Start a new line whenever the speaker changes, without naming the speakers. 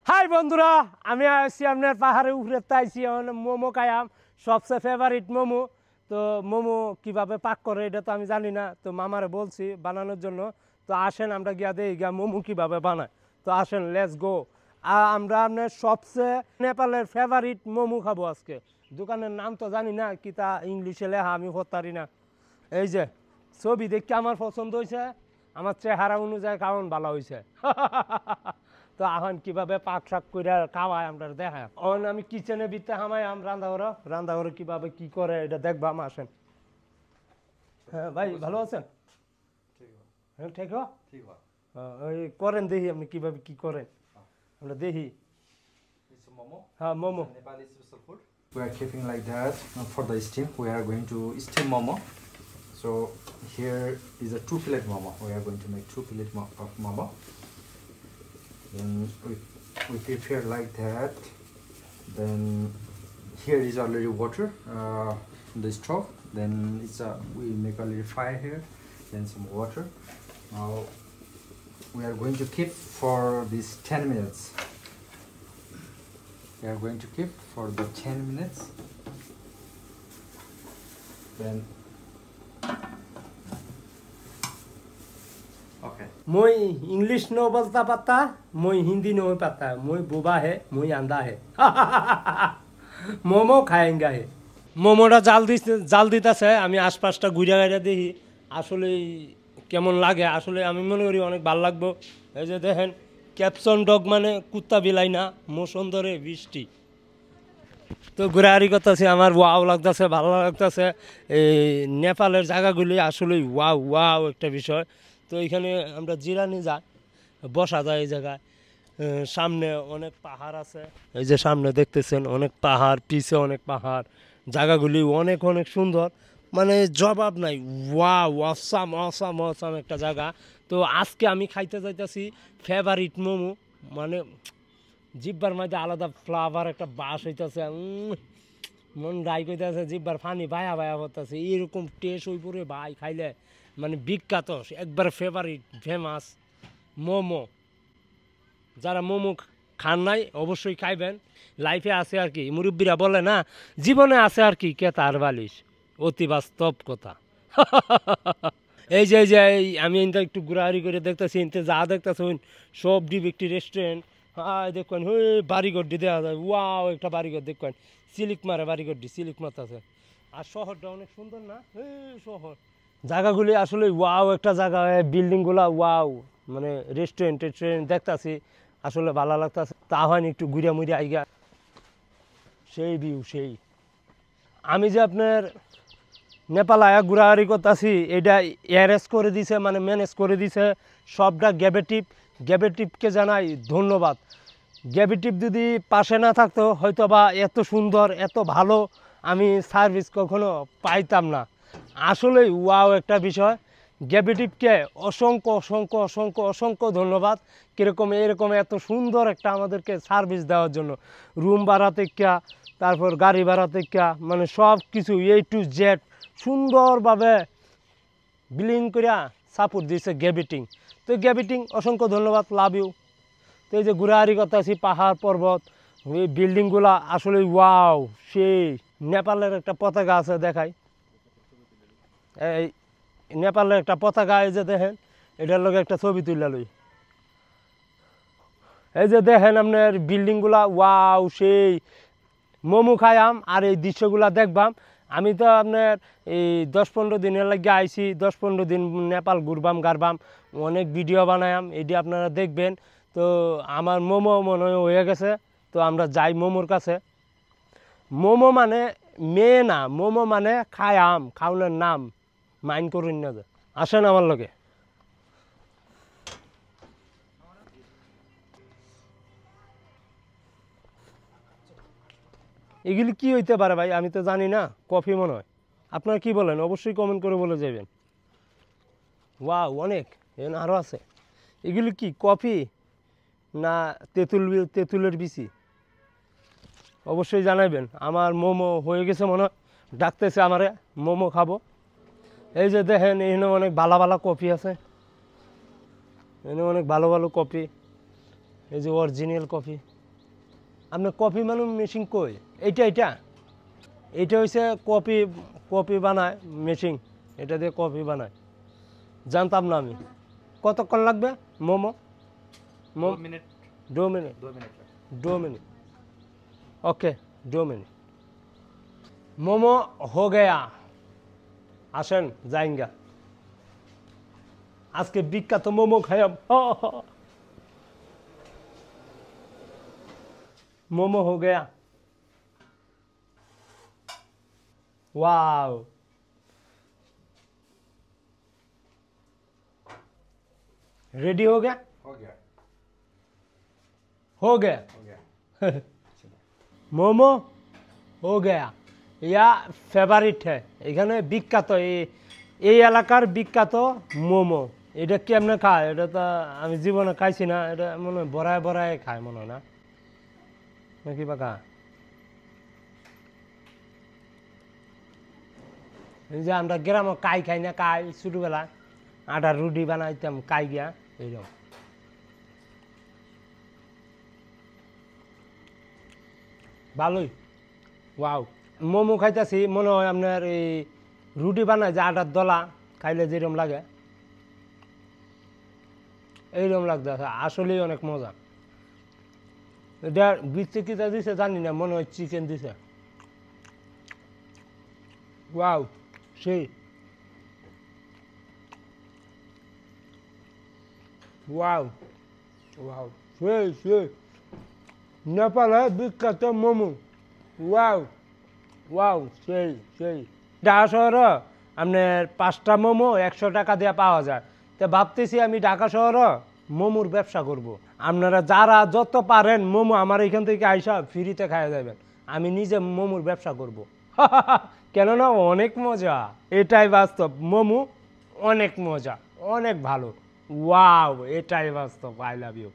High বন্ধুরা, আমি আসছি আপনার পাহাড়ের উপরে তাইছি মোমো খাইয়াম। সবচেয়ে ফেভারিট মোমো। তো মোমো কিভাবে পাক করে এটা তো আমি জানি না, তো মামারে বলছি বানানোর জন্য। তো আসেন আমরা গিয়া দেই গিয়া মোমো কিভাবে বানায়। তো আসেন, লেটস গো। আমরা আপনার সবচেয়ে নেপালের ফেভারিট মোমো খাবো আজকে। দোকানের নাম তো জানি না, কি তা ইংলিশে লেখা আমি হতারি না। এই যে ছবি দেখে আমার পছন্দ হয়েছে, আমার চেহারা অনুযায়ী খাওয়ান ভালো হয়েছে। তো এখন কিভাবে পাক শাক করে খাওয়ায় আমরা দেখায়। এখন আমি কিচেনে ভিতরে হামাই রান্না করে কিভাবে কি করে এটা দেখবাম। আসেন। হ্যাঁ ভাই, ভালো আছেন? হ্যাঁ, ঠিক ওই করেন, দেখি আপনি কিভাবে কি করেন, আমরা দেখি। হ্যাঁ, momo.
Nepali special food. We are keeping like that for the steam. We are going to steam momo. So here is a 2-plate momo. We are going to make 2 plate of momo. Then we prepare like that. Then here is already water from the stove. Then we make a little fire here. Then some water. Now we are going to keep for these 10 minutes. We are going to keep for the 10 minutes. Then okay.
মই English no बोलता पता, মই Hindi no पता, মই Boba है, মই आंधा है। মোমো খাएंगा है। মোমোটা জাল দিতেছে, আমি আশপাশটা ঘুরে ঘুরে দেখি আসলে কেমন লাগে। আসলে আমি মনে করি অনেক ভালো লাগবো। এই যে দেখেন, ক্যাপসন ডগ মানে কুত্তা বিলাই না, মৌসুন্দরে বৃষ্টি। তো ঘোরাঘুরি করতেছি, আমার ওয়াও লাগতেছে, ভালো লাগতেছে। এই নেপালের জায়গাগুলি আসলে ওয়াও ওয়াও একটা বিষয়। তো এখানে আমরা জিরানি যাই, বসা যায় এই জায়গায়। সামনে অনেক পাহাড় আছে, এই যে সামনে দেখতেছেন অনেক পাহাড়, পিছে অনেক পাহাড়। জায়গাগুলি অনেক অনেক সুন্দর, মানে জবাব নাই। ওয়াও, অসাম অসাম অসাম একটা জায়গা। তো আজকে আমি খাইতে যাইতেছি ফেভারিট মোমো, মানে জিব্বার মধ্যে আলাদা ফ্লেভার একটা বাস হইতেছে, মন রাই কইতেছে, জিব্বার ফানি ভায়া ভায়া হতেছে। এরকম টেস্ট হই পরে ভাই খাইলে, মানে বিখ্যাত একবার ফেভারিট ফেমাস মোমো। যারা মোমো খান নাই অবশ্যই খাইবেন। লাইফে আছে আর কি, মুরব্বীরা বলে না, জীবনে আছে আর কি, কে তার বালিশ, অতি বাস্তব কথা। এই যে আমি একটু ঘোরাঘুরি করে দেখতেছি, যা দেখতেছি সব ডিপ একটি রেস্টুরেন্ট। হ্যাঁ দেখবেন, ওই বাড়িঘরটি দেওয়া যায়, ওয়াও একটা বাড়িঘর দেখবেন, সিলিক মারে বাড়িঘরটি, সিলিক মারতেছে। আর শহরটা অনেক সুন্দর না, শহর জায়গাগুলি আসলে ওয়াও একটা জায়গা, বিল্ডিংগুলা ওয়াও, মানে রেস্টুরেন্ট দেখতেছি, আসলে ভালো লাগতেছে। তা হয়নি একটু ঘুরিয়া মুড়িয়া আইগা, সেই ভিউ সেই। আমি যে আপনার নেপাল আয়া ঘোরাঘুরি করতেছি, এটা অ্যারেঞ্জ করে দিছে, মানে ম্যানেজ করে দিছে সবটা গ্যাবেটিভকে জানাই ধন্যবাদ। গ্যাবেটিভ যদি পাশে না থাকতো হয়তো বা এত সুন্দর এত ভালো আমি সার্ভিস কখনো পাইতাম না। আসলে ওয়াও একটা বিষয়। গ্যাবেটিভকে অসংখ্য অসংখ্য অসংখ্য অসংখ্য ধন্যবাদ, এরকম এত সুন্দর একটা আমাদেরকে সার্ভিস দেওয়ার জন্য। রুম ভাড়া থেকে, তারপর গাড়ি ভাড়া থেকে, মানে সব কিছু A to Z সুন্দরভাবে বিলিং করিয়া সাপোর্ট দিয়েছে গ্যাবেটিং। তো গ্যাবেটিং অসংখ্য ধন্যবাদ, লাভ ইউ। তো এই যে ঘোরাঘুরি করতেছি, পাহাড় পর্বত, এই বিল্ডিংগুলা আসলে ওয়াও সেই। নেপালের একটা পতাকা আছে, দেখাই। এই নেপালের একটা পতাকা, এই যে দেখেন, এটার লগে একটা ছবি তুলে লই। এই যে দেখেন আপনার বিল্ডিংগুলা ওয়াও সেই। মোমো খাইয়াম আর এই দৃশ্যগুলা দেখবাম। আমি তো আপনার এই 10-15 দিনের লাগে আইছি, 10-15 দিন নেপাল ঘুরবাম গারবাম, অনেক ভিডিও বানায়াম, এটি আপনারা দেখবেন। তো আমার মোমো মনে হয়ে গেছে, তো আমরা যাই মোমোর কাছে। মোমো মানে মেয়ে না, মোমো মানে খায়াম, খাওনের নাম, মাইন্ড করুন না যে। আসেন আমার লগে। এগুলি কি হইতে পারে ভাই, আমি তো জানি না। কফি মনে হয়, আপনারা কি বলেন অবশ্যই কমেন্ট করে বলে যাবেন। ওয়াও অনেক, এখানে আরও আছে। এগুলি কি কফি না তেঁতুলের বিচি, অবশ্যই জানাবেন। আমার মোমো হয়ে গেছে মনে হয়, ডাকতেছে আমারে মোমো খাবো। এই যে দেখেন, এখানে অনেক ভালো ভালো কফি আছে, এখানে অনেক ভালো ভালো কফি, এই যে অরিজিনাল কফি। আপনার কফি বানানো মেশিন কই এইটা এইটা এইটা হচ্ছে কফি কফি বানায় মেশিন এটা দিয়ে কফি বানায় জানতাম না আমি কতক্ষণ লাগবে momo
2 minute
2 minute
2 minute
2 minute okay 2 minute momo हो गया আসেন जाएंगे আজকে বিখ্যাত মোমো খাইব मोमो हो गया वाओ रेडी हो गया
हो गया
हो गया
हो गया
मोमो हो गया या फेभारिट है এখানে বিখ্যাত এই এলাকার বিখ্যাত মোমো এটা কেমনে খায় এটা তো আমি জীবনে খাইছি না এটা মনে হয় বড়ায় বড়ায় খায় মনে হয় না নাকি বাকা এই যে আমরা গ্রামে কাই খাই না কাই ছোটবেলা আটার রুটি বানাইতাম কাই গিয়া এইরকম ভালোই ওয়াও মোমো খাইতেছি মনে হয় আপনার এই রুটি বানায় যে আটার দলা খাইলে যেরকম লাগে এইরকম লাগতেছে আসলেই অনেক মজা এটা বিচে কিটা দিছে জানি না মনে হয় চিকেন দিছে ওয়াও সেই ওয়াও ওয়াও সেই নেপালে বিখ্যাত মোমো ওয়াও ওয়াও সেই ঢাকা শহরে আপনার 5টা মোমো 100 টাকা দিয়ে পাওয়া যায় তো ভাবতেছি আমি ঢাকা শহরে মোমোর ব্যবসা করব। আপনারা যারা যত পারেন মোমো আমার এখান থেকে আইসা ফ্রিতে খাওয়া যাবেন আমি নিজে মোমোর ব্যবসা করব। কেননা অনেক মজা এটাই বাস্তব মোমো অনেক মজা অনেক ভালো ওয়াও এটাই বাস্তব আই লাভ ইউ